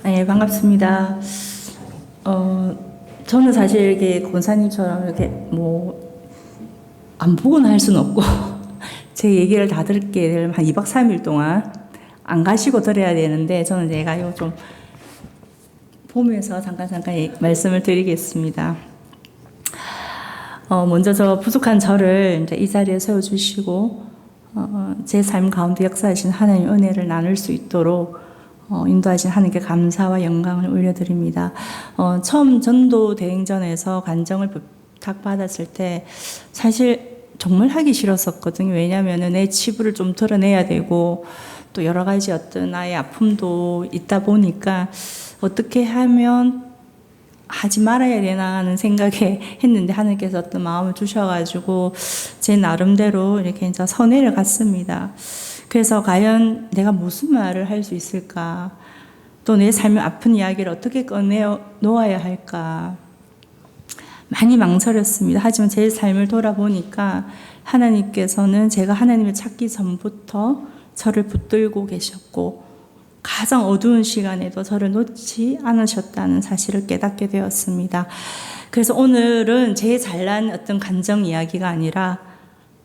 네, 반갑습니다. 저는 사실 이렇게 권사님처럼 이렇게 안 보거나 할 수는 없고, 제 얘기를 다 듣게 되면 한 2박 3일 동안 안 가시고 들어야 되는데, 저는 제가 이거 좀 보면서 잠깐 말씀을 드리겠습니다. 먼저 저 부족한 저를 이제 이 자리에 세워주시고, 제 삶 가운데 역사하신 하나님의 은혜를 나눌 수 있도록 인도하신 하나님께 감사와 영광을 올려드립니다. 처음 전도 대행전에서 간정을 부탁받았을 때 사실 정말 하기 싫었었거든요. 왜냐하면 내 치부를 좀 드러내야 되고 또 여러 가지 어떤 나의 아픔도 있다 보니까 어떻게 하면 하지 말아야 되나 하는 생각에 했는데 하나님께서 어떤 마음을 주셔가지고 제 나름대로 이렇게 이제 선회를 갔습니다. 그래서 과연 내가 무슨 말을 할 수 있을까? 또 내 삶의 아픈 이야기를 어떻게 꺼내 놓아야 할까? 많이 망설였습니다. 하지만 제 삶을 돌아보니까 하나님께서는 제가 하나님을 찾기 전부터 저를 붙들고 계셨고 가장 어두운 시간에도 저를 놓지 않으셨다는 사실을 깨닫게 되었습니다. 그래서 오늘은 제 잘난 어떤 간정 이야기가 아니라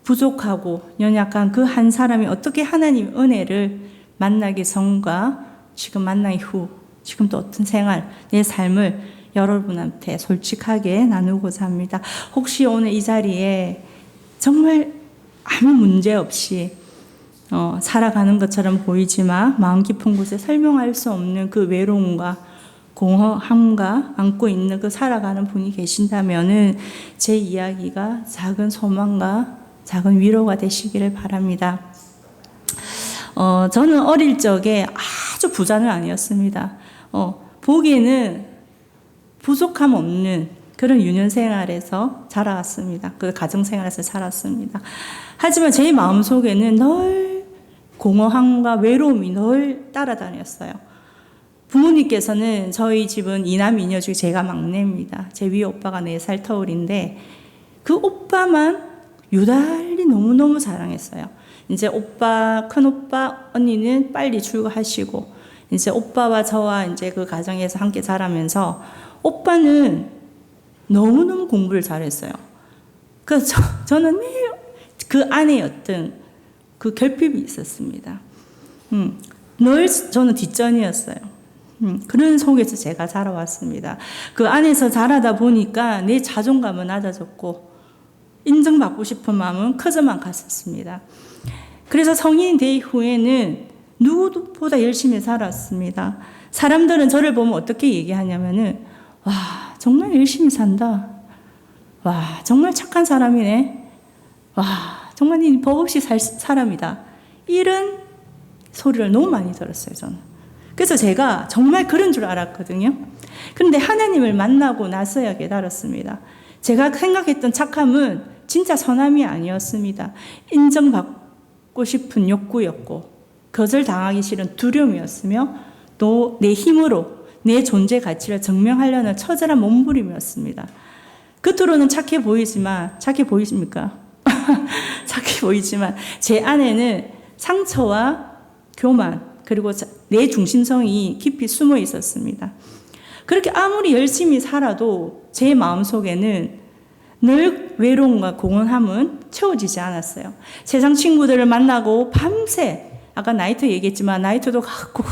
부족하고 연약한 그 한 사람이 어떻게 하나님 은혜를 만나기 전과 지금 만나기 후 지금 또 어떤 생활, 내 삶을 여러분한테 솔직하게 나누고자 합니다. 혹시 오늘 이 자리에 정말 아무 문제 없이 살아가는 것처럼 보이지만 마음 깊은 곳에 설명할 수 없는 그 외로움과 공허함과 안고 있는 그 살아가는 분이 계신다면은 제 이야기가 작은 소망과 작은 위로가 되시기를 바랍니다. 저는 어릴 적에 아주 부자는 아니었습니다. 보기에는 부족함 없는 그런 유년 생활에서 자라왔습니다. 그 가정 생활에서 자랐습니다. 하지만 제 마음속에는 늘 공허함과 외로움이 늘 따라다녔어요. 부모님께서는 저희 집은 이남 이녀 중에 제가 막내입니다. 제 위에 오빠가 4살 터울인데 그 오빠만 유달리 너무너무 사랑했어요. 이제 큰 오빠, 언니는 빨리 출가하시고, 이제 오빠와 저와 이제 그 가정에서 함께 자라면서, 오빠는 너무너무 공부를 잘했어요. 그래서 저는 매일 그 안에 어떤 그 결핍이 있었습니다. 늘 저는 뒷전이었어요. 그런 속에서 제가 자라왔습니다. 그 안에서 자라다 보니까 내 자존감은 낮아졌고, 인정받고 싶은 마음은 커져만 갔었습니다. 그래서 성인이 된 후에는 누구보다 열심히 살았습니다. 사람들은 저를 보면 어떻게 얘기하냐면은, 와, 정말 열심히 산다. 와, 정말 착한 사람이네. 와, 정말 니 법 없이 살 사람이다. 이런 소리를 너무 많이 들었어요, 저는. 그래서 제가 정말 그런 줄 알았거든요. 그런데 하나님을 만나고 나서야 깨달았습니다. 제가 생각했던 착함은 진짜 선함이 아니었습니다. 인정받고 싶은 욕구였고 거절당하기 싫은 두려움이었으며 또 내 힘으로 내 존재 가치를 증명하려는 처절한 몸부림이었습니다. 겉으로는 착해 보이십니까? 착해 보이지만 제 안에는 상처와 교만 그리고 내 중심성이 깊이 숨어 있었습니다. 그렇게 아무리 열심히 살아도 제 마음속에는 늘 외로움과 공허함은 채워지지 않았어요. 세상 친구들을 만나고 밤새 아까 나이트 얘기했지만 나이트도 갖고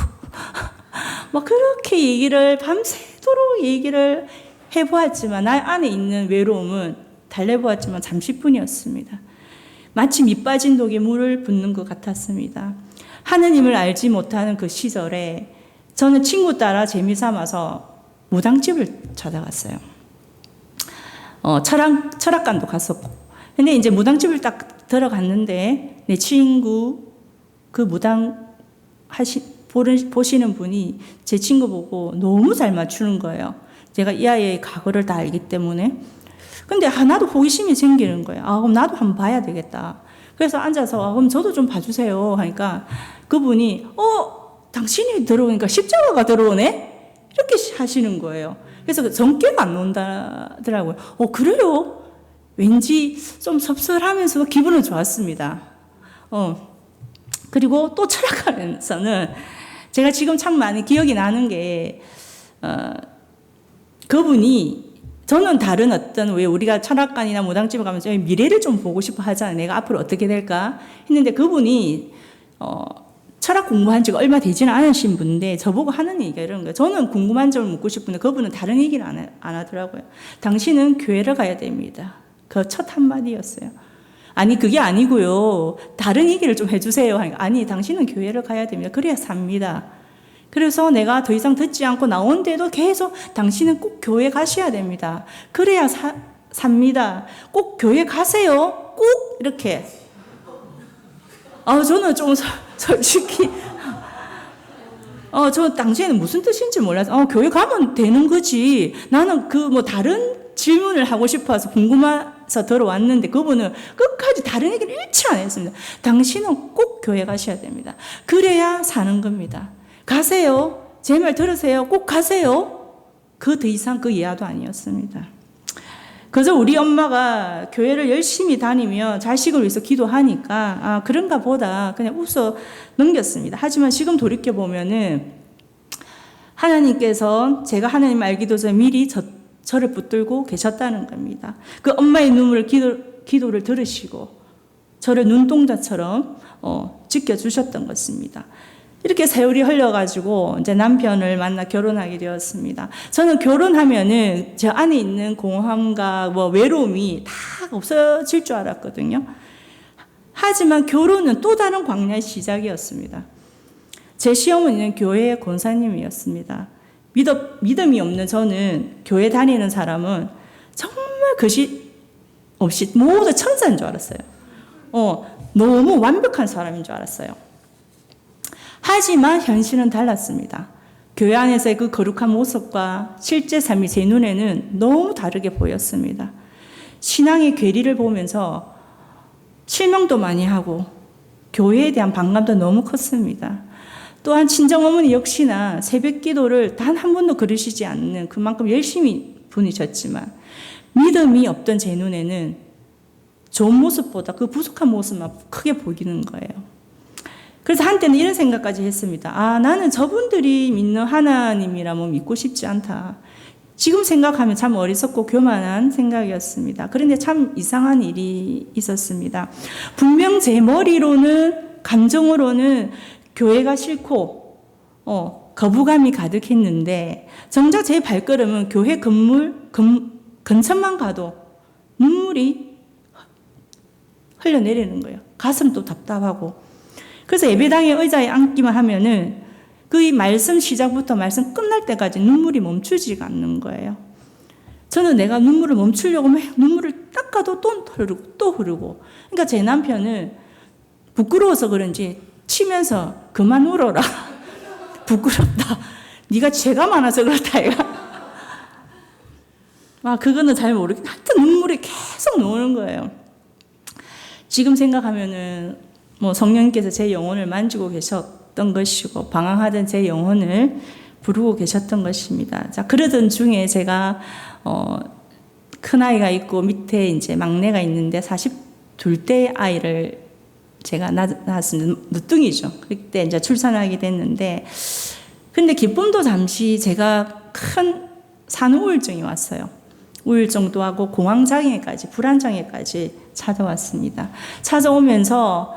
막 그렇게 얘기를 밤새도록 얘기를 해보았지만 나 안에 있는 외로움은 달래보았지만 잠시뿐이었습니다. 마치 밑 빠진 독에 물을 붓는 것 같았습니다. 하느님을 알지 못하는 그 시절에 저는 친구 따라 재미삼아서 무당집을 찾아갔어요. 철학관도 갔었고. 근데 이제 무당집을 딱 들어갔는데 내 친구 그 무당 보시는 분이 제 친구 보고 너무 잘 맞추는 거예요. 제가 이 아이의 과거를 다 알기 때문에. 근데 나도 호기심이 생기는 거예요. 그럼 나도 한번 봐야 되겠다. 그래서 앉아서 그럼 저도 좀 봐주세요 하니까 그분이 당신이 들어오니까 십자가가 들어오네? 이렇게 하시는 거예요. 그래서 정깨가 안 논다더라고요. 그래요? 왠지 좀 섭섭하면서 기분은 좋았습니다. 그리고 또 철학관에서는 제가 지금 참 많이 기억이 나는 게, 그분이, 저는 다른 어떤, 왜 우리가 철학관이나 무당집에 가면 미래를 좀 보고 싶어 하잖아요. 내가 앞으로 어떻게 될까 했는데 그분이 철학 공부한 지가 얼마 되지는 않으신 분인데 저보고 하는 얘기가 이런 거예요. 저는 궁금한 점을 묻고 싶은데 그분은 다른 얘기를 안 하더라고요. 당신은 교회를 가야 됩니다. 그 첫 한마디였어요. 아니 그게 아니고요. 다른 얘기를 좀 해주세요. 아니 당신은 교회를 가야 됩니다. 그래야 삽니다. 그래서 내가 더 이상 듣지 않고 나온데도 계속 당신은 꼭 교회 가셔야 됩니다. 그래야 삽니다. 꼭 교회 가세요. 꼭 이렇게. 저는 좀 솔직히 저 당시에는 무슨 뜻인지 몰라서 교회 가면 되는 거지. 나는 다른 질문을 하고 싶어서 궁금해서 들어왔는데 그분은 끝까지 다른 얘기를 일치 안 했습니다. 당신은 꼭 교회 가셔야 됩니다. 그래야 사는 겁니다. 가세요. 제 말 들으세요. 꼭 가세요. 그 더 이상 그 이하도 아니었습니다. 그래서 우리 엄마가 교회를 열심히 다니며 자식을 위해서 기도하니까 그런가 보다 그냥 웃어 넘겼습니다. 하지만 지금 돌이켜보면은 하나님께서 제가 하나님 알기도 전에 미리 저를 붙들고 계셨다는 겁니다. 그 엄마의 눈물을 기도를 들으시고 저를 눈동자처럼 지켜주셨던 것입니다. 이렇게 세월이 흘러가지고 이제 남편을 만나 결혼하게 되었습니다. 저는 결혼하면은 저 안에 있는 공허함과 외로움이 다 없어질 줄 알았거든요. 하지만 결혼은 또 다른 광야의 시작이었습니다. 제 시어머니는 교회의 권사님이었습니다. 믿음이 없는 저는 교회 다니는 사람은 정말 거짓 없이 모두 천사인 줄 알았어요. 너무 완벽한 사람인 줄 알았어요. 하지만 현실은 달랐습니다. 교회 안에서의 그 거룩한 모습과 실제 삶이 제 눈에는 너무 다르게 보였습니다. 신앙의 괴리를 보면서 실망도 많이 하고 교회에 대한 반감도 너무 컸습니다. 또한 친정어머니 역시나 새벽 기도를 단 한 번도 그러시지 않는 그만큼 열심히 보내셨지만 믿음이 없던 제 눈에는 좋은 모습보다 그 부족한 모습만 크게 보이는 거예요. 그래서 한때는 이런 생각까지 했습니다. 나는 저분들이 믿는 하나님이라면 믿고 싶지 않다. 지금 생각하면 참 어리석고 교만한 생각이었습니다. 그런데 참 이상한 일이 있었습니다. 분명 제 머리로는 감정으로는 교회가 싫고 거부감이 가득했는데 정작 제 발걸음은 교회 근처만 가도 눈물이 흘러내리는 거예요. 가슴도 답답하고. 그래서 예배당의 의자에 앉기만 하면은 그 말씀 시작부터 말씀 끝날 때까지 눈물이 멈추지가 않는 거예요. 저는 내가 눈물을 멈추려고 눈물을 닦아도 또 흐르고. 그러니까 제 남편은 부끄러워서 그런지 치면서 그만 울어라. 부끄럽다. 네가 죄가 많아서 그렇다. 그거는 잘 모르겠는데 하여튼 눈물이 계속 나오는 거예요. 지금 생각하면은 성령님께서 제 영혼을 만지고 계셨던 것이고 방황하던 제 영혼을 부르고 계셨던 것입니다. 자, 그러던 중에 제가 큰아이가 있고 밑에 이제 막내가 있는데 42대 아이를 제가 낳았습니다. 늦둥이죠. 그때 이제 출산하게 됐는데 근데 기쁨도 잠시 제가 큰 산후우울증이 왔어요. 우울증도 하고 공황장애까지 불안장애까지 찾아왔습니다. 찾아오면서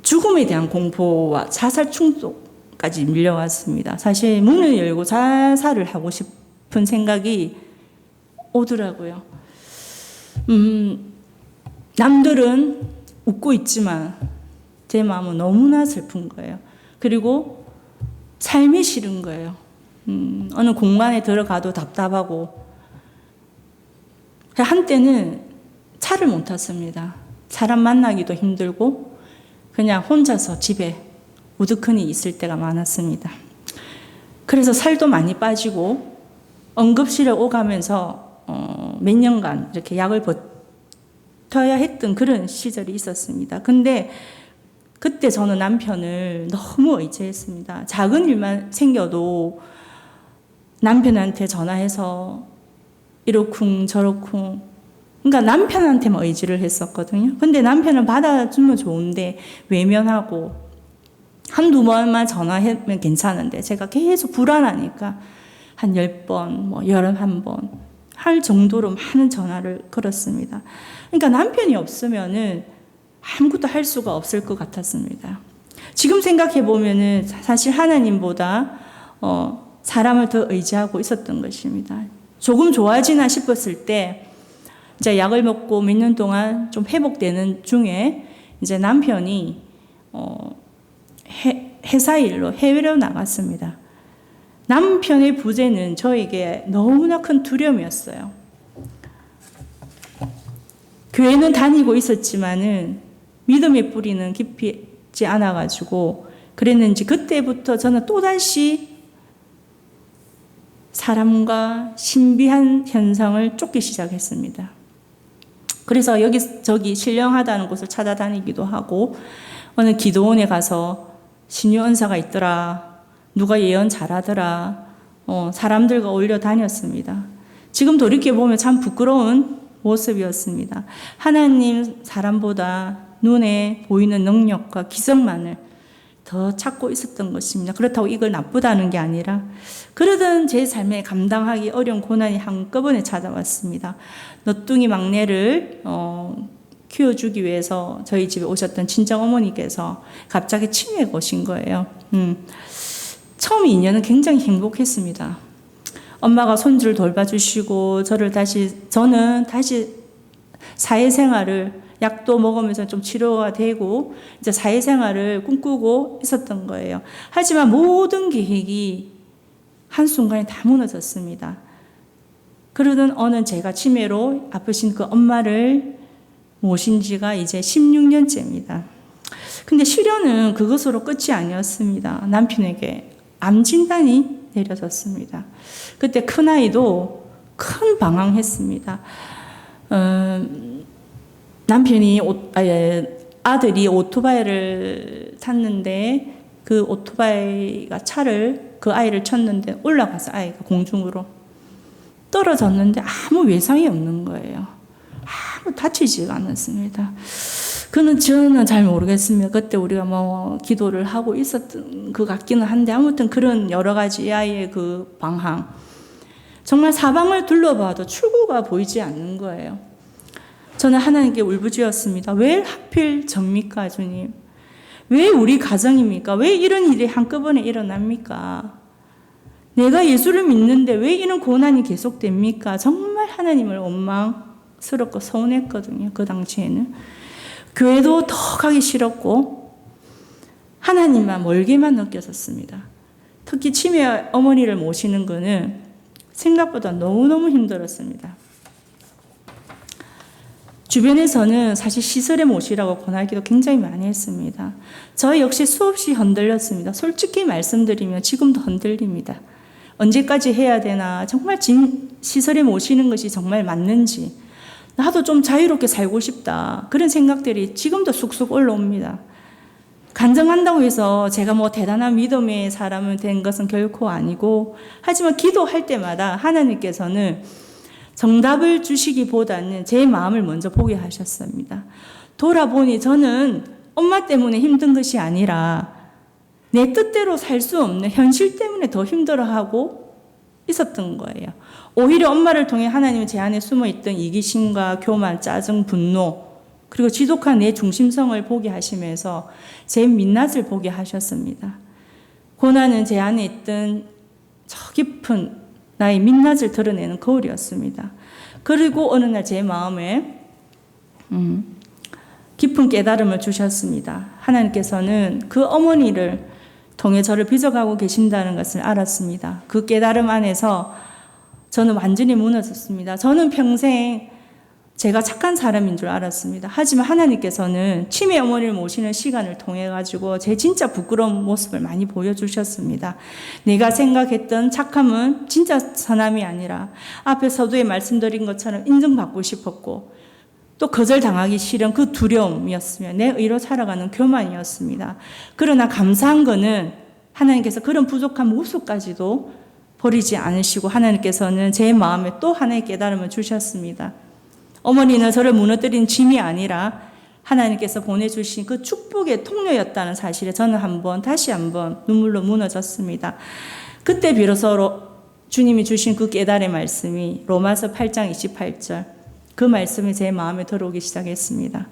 죽음에 대한 공포와 자살 충동까지 밀려왔습니다. 사실 문을 열고 자살을 하고 싶은 생각이 오더라고요. 남들은 웃고 있지만 제 마음은 너무나 슬픈 거예요. 그리고 삶이 싫은 거예요. 어느 공간에 들어가도 답답하고 한때는 차를 못 탔습니다. 사람 만나기도 힘들고 그냥 혼자서 집에 우두커니 있을 때가 많았습니다. 그래서 살도 많이 빠지고 응급실에 오가면서 몇 년간 이렇게 약을 버텨야 했던 그런 시절이 있었습니다. 근데 그때 저는 남편을 너무 의지했습니다. 작은 일만 생겨도 남편한테 전화해서 이러쿵 저러쿵 그러니까 남편한테만 의지를 했었거든요. 근데 남편은 받아주면 좋은데 외면하고 한두 번만 전화하면 괜찮은데 제가 계속 불안하니까 한 10번, 뭐 11번 할 정도로 많은 전화를 걸었습니다. 그러니까 남편이 없으면은 아무것도 할 수가 없을 것 같았습니다. 지금 생각해 보면은 사실 하나님보다 사람을 더 의지하고 있었던 것입니다. 조금 좋아지나 싶었을 때 이제 약을 먹고 몇 년 동안 좀 회복되는 중에 이제 남편이 회사 일로 해외로 나갔습니다. 남편의 부재는 저에게 너무나 큰 두려움이었어요. 교회는 다니고 있었지만은 믿음의 뿌리는 깊지 않아가지고 그랬는지 그때부터 저는 또다시 사람과 신비한 현상을 쫓기 시작했습니다. 그래서 여기저기 신령하다는 곳을 찾아다니기도 하고 어느 기도원에 가서 신유 은사가 있더라. 누가 예언 잘하더라. 사람들과 어울려 다녔습니다. 지금 돌이켜보면 참 부끄러운 모습이었습니다. 하나님 사람보다 눈에 보이는 능력과 기적만을 더 찾고 있었던 것입니다. 그렇다고 이걸 나쁘다는 게 아니라 그러던 제 삶에 감당하기 어려운 고난이 한꺼번에 찾아왔습니다. 너뚱이 막내를 키워주기 위해서 저희 집에 오셨던 친정어머니께서 갑자기 치매가 오신 거예요. 처음 2년은 굉장히 행복했습니다. 엄마가 손주를 돌봐주시고 저는 다시 사회생활을 약도 먹으면서 좀 치료가 되고 이제 사회생활을 꿈꾸고 있었던 거예요. 하지만 모든 계획이 한순간에 다 무너졌습니다. 그러던 어느 제가 치매로 아프신 그 엄마를 모신 지가 이제 16년째입니다. 근데 시련은 그것으로 끝이 아니었습니다. 남편에게 암 진단이 내려졌습니다. 그때 큰아이도 큰 방황했습니다. 남편이 아들이 오토바이를 탔는데 그 오토바이가 그 아이를 쳤는데 올라가서 아이가 공중으로 떨어졌는데 아무 외상이 없는 거예요. 아무 다치지가 않았습니다. 저는 잘 모르겠습니다. 그때 우리가 기도를 하고 있었던 것 같기는 한데 아무튼 그런 여러 가지 이 아이의 그 방황. 정말 사방을 둘러봐도 출구가 보이지 않는 거예요. 저는 하나님께 울부짖었습니다. 왜 하필 접니까, 주님? 왜 우리 가정입니까? 왜 이런 일이 한꺼번에 일어납니까? 내가 예수를 믿는데 왜 이런 고난이 계속됩니까? 정말 하나님을 원망스럽고 서운했거든요. 그 당시에는. 교회도 더 가기 싫었고 하나님만 멀게만 느껴졌습니다. 특히 치매 어머니를 모시는 거는 생각보다 너무너무 힘들었습니다. 주변에서는 사실 시설에 모시라고 권하기도 굉장히 많이 했습니다. 저 역시 수없이 흔들렸습니다. 솔직히 말씀드리면 지금도 흔들립니다. 언제까지 해야 되나, 정말 시설에 모시는 것이 정말 맞는지, 나도 좀 자유롭게 살고 싶다, 그런 생각들이 지금도 쑥쑥 올라옵니다. 간증한다고 해서 제가 대단한 믿음의 사람은 된 것은 결코 아니고, 하지만 기도할 때마다 하나님께서는 정답을 주시기보다는 제 마음을 먼저 보게 하셨습니다. 돌아보니 저는 엄마 때문에 힘든 것이 아니라 내 뜻대로 살 수 없는 현실 때문에 더 힘들어하고 있었던 거예요. 오히려 엄마를 통해 하나님은 제 안에 숨어있던 이기심과 교만, 짜증, 분노, 그리고 지독한 내 중심성을 보게 하시면서 제 민낯을 보게 하셨습니다. 고난은 제 안에 있던 저 깊은 나의 민낯을 드러내는 거울이었습니다. 그리고 어느 날 제 마음에 깊은 깨달음을 주셨습니다. 하나님께서는 그 어머니를 통해 저를 빚어가고 계신다는 것을 알았습니다. 그 깨달음 안에서 저는 완전히 무너졌습니다. 저는 평생 제가 착한 사람인 줄 알았습니다. 하지만 하나님께서는 치매 어머니를 모시는 시간을 통해 가지고 제 진짜 부끄러운 모습을 많이 보여주셨습니다. 내가 생각했던 착함은 진짜 선함이 아니라 앞에 서두에 말씀드린 것처럼 인정받고 싶었고 또 거절당하기 싫은 그 두려움이었으며 내 의로 살아가는 교만이었습니다. 그러나 감사한 거는 하나님께서 그런 부족한 모습까지도 버리지 않으시고 하나님께서는 제 마음에 또 하나의 깨달음을 주셨습니다. 어머니는 저를 무너뜨린 짐이 아니라 하나님께서 보내주신 그 축복의 통로였다는 사실에 저는 다시 한번 눈물로 무너졌습니다. 그때 비로소 주님이 주신 그 깨달의 말씀이 로마서 8장 28절, 그 말씀이 제 마음에 들어오기 시작했습니다.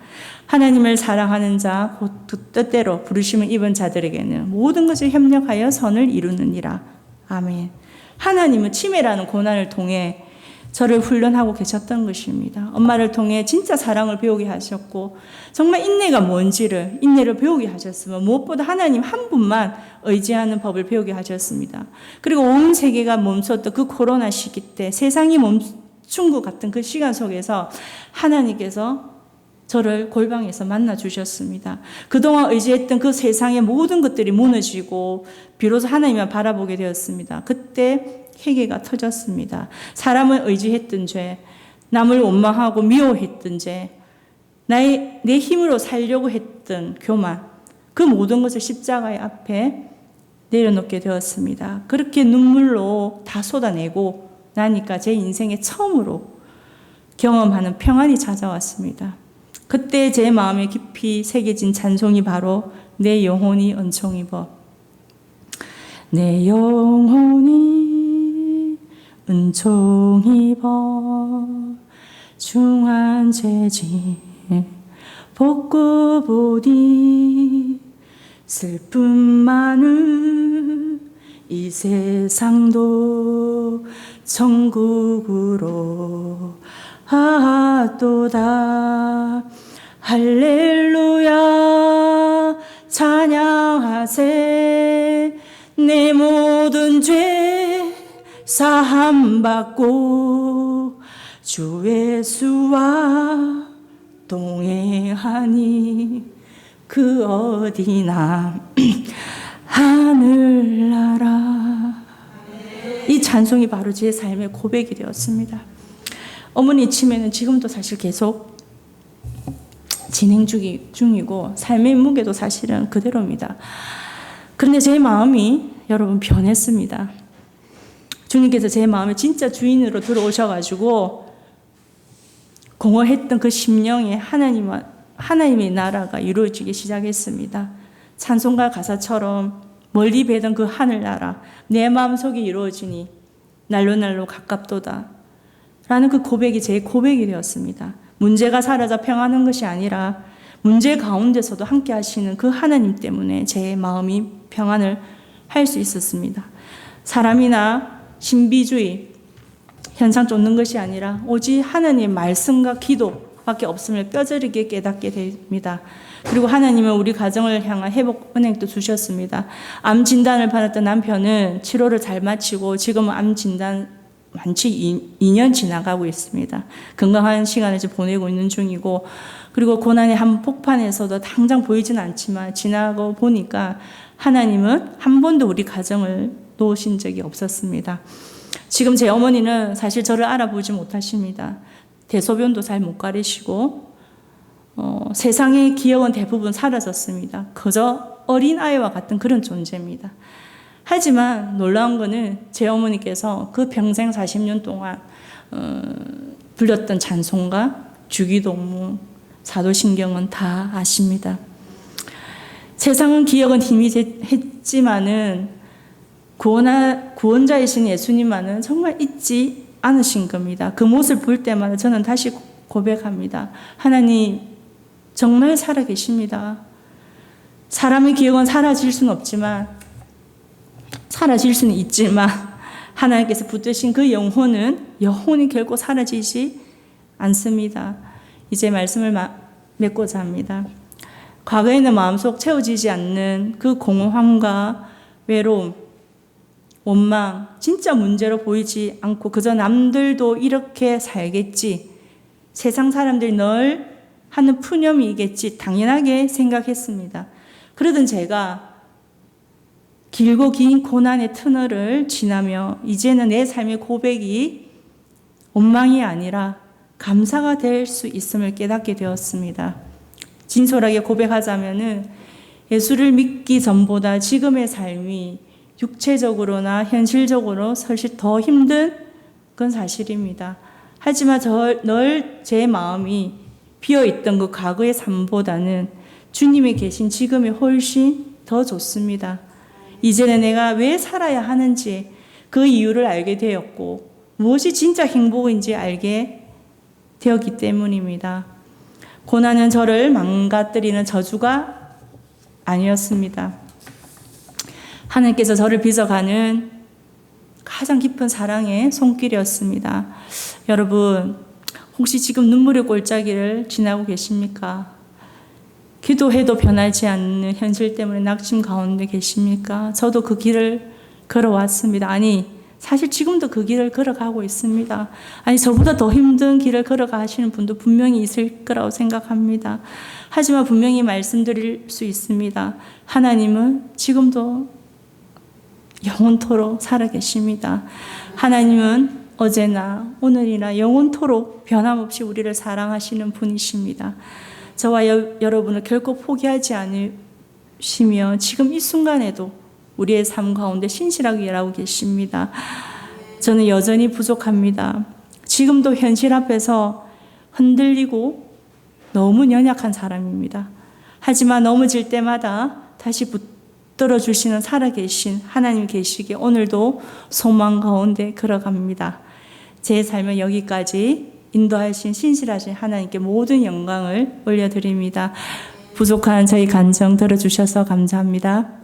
하나님을 사랑하는 자, 곧 그 뜻대로 부르심을 입은 자들에게는 모든 것을 협력하여 선을 이루느니라. 아멘. 하나님은 치매라는 고난을 통해 저를 훈련하고 계셨던 것입니다. 엄마를 통해 진짜 사랑을 배우게 하셨고, 정말 인내가 뭔지를, 인내를 배우게 하셨으면 무엇보다 하나님 한 분만 의지하는 법을 배우게 하셨습니다. 그리고 온 세계가 멈췄던 그 코로나 시기 때, 세상이 멈춘 것 같은 그 시간 속에서 하나님께서 저를 골방에서 만나 주셨습니다. 그동안 의지했던 그 세상의 모든 것들이 무너지고 비로소 하나님만 바라보게 되었습니다. 그때 회개가 터졌습니다. 사람을 의지했던 죄, 남을 원망하고 미워했던 죄, 내 힘으로 살려고 했던 교만, 그 모든 것을 십자가의 앞에 내려놓게 되었습니다. 그렇게 눈물로 다 쏟아내고 나니까 제 인생에 처음으로 경험하는 평안이 찾아왔습니다. 그때 제 마음에 깊이 새겨진 찬송이 바로 내 영혼이 은총 입어. 내 영혼이 은총 입어 중한 죄짐 벗고 보니 슬픔 많은 이 세상도 천국으로 하도다. 할렐루야 찬양하세. 내 모든 죄 사함받고 주 예수와 동행하니 그 어디나 하늘나라. 이 찬송이 바로 제 삶의 고백이 되었습니다. 어머니 치매는 지금도 사실 계속 진행 중이고 삶의 무게도 사실은 그대로입니다. 그런데 제 마음이 여러분 변했습니다. 주님께서 제 마음에 진짜 주인으로 들어오셔가지고 공허했던 그 심령에 하나님의 나라가 이루어지기 시작했습니다. 찬송가 가사처럼 멀리 배던 그 하늘나라 내 마음속에 이루어지니 날로 가깝도다 라는 그 고백이 제 고백이 되었습니다. 문제가 사라져 평안한 것이 아니라 문제 가운데서도 함께 하시는 그 하나님 때문에 제 마음이 평안을 할 수 있었습니다. 사람이나 신비주의, 현상 쫓는 것이 아니라 오직 하나님의 말씀과 기도밖에 없음을 뼈저리게 깨닫게 됩니다. 그리고 하나님은 우리 가정을 향한 회복 은행도 주셨습니다. 암 진단을 받았던 남편은 치료를 잘 마치고 지금은 암 진단 완치 2년 지나가고 있습니다. 건강한 시간을 지금 보내고 있는 중이고, 그리고 고난의 한 폭판에서도 당장 보이지는 않지만 지나고 보니까 하나님은 한 번도 우리 가정을 놓으신 적이 없었습니다. 지금 제 어머니는 사실 저를 알아보지 못하십니다. 대소변도 잘 못 가리시고 세상의 기억은 대부분 사라졌습니다. 그저 어린아이와 같은 그런 존재입니다. 하지만 놀라운 거는 제 어머니께서 그 평생 40년 동안 불렸던 찬송가, 주기도문, 사도신경은 다 아십니다. 세상은 기억은 힘이 했지만은 구원자이신 예수님만은 정말 잊지 않으신 겁니다. 그 모습을 볼 때마다 저는 다시 고백합니다. 하나님 정말 살아계십니다. 사람의 기억은 사라질 수는 없지만, 사라질 수는 있지만 하나님께서 붙드신 그 영혼이 결코 사라지지 않습니다. 이제 말씀을 맺고자 합니다. 과거에는 마음속 채워지지 않는 그 공허함과 외로움, 원망, 진짜 문제로 보이지 않고 그저 남들도 이렇게 살겠지, 세상 사람들이 늘 하는 푸념이겠지 당연하게 생각했습니다. 그러던 제가 길고 긴 고난의 터널을 지나며 이제는 내 삶의 고백이 원망이 아니라 감사가 될 수 있음을 깨닫게 되었습니다. 진솔하게 고백하자면은 예수를 믿기 전보다 지금의 삶이 육체적으로나 현실적으로 사실 더 힘든 건 사실입니다. 하지만 늘 제 마음이 비어있던 그 과거의 삶보다는 주님이 계신 지금이 훨씬 더 좋습니다. 이제는 내가 왜 살아야 하는지 그 이유를 알게 되었고 무엇이 진짜 행복인지 알게 되었기 때문입니다. 고난은 저를 망가뜨리는 저주가 아니었습니다. 하나님께서 저를 빚어가는 가장 깊은 사랑의 손길이었습니다. 여러분, 혹시 지금 눈물의 골짜기를 지나고 계십니까? 기도해도 변하지 않는 현실 때문에 낙심 가운데 계십니까? 저도 그 길을 걸어왔습니다. 아니, 사실 지금도 그 길을 걸어가고 있습니다. 아니, 저보다 더 힘든 길을 걸어가시는 분도 분명히 있을 거라고 생각합니다. 하지만 분명히 말씀드릴 수 있습니다. 하나님은 지금도 영원토록 살아계십니다. 하나님은 어제나 오늘이나 영원토록 변함없이 우리를 사랑하시는 분이십니다. 저와 여러분을 결코 포기하지 않으시며 지금 이 순간에도 우리의 삶 가운데 신실하게 일하고 계십니다. 저는 여전히 부족합니다. 지금도 현실 앞에서 흔들리고 너무 연약한 사람입니다. 하지만 넘어질 때마다 다시 붙들어 주시는 살아계신 하나님 계시기에 오늘도 소망 가운데 걸어갑니다. 제 삶은 여기까지 인도하신 신실하신 하나님께 모든 영광을 올려드립니다. 부족한 저희 간증 들어주셔서 감사합니다.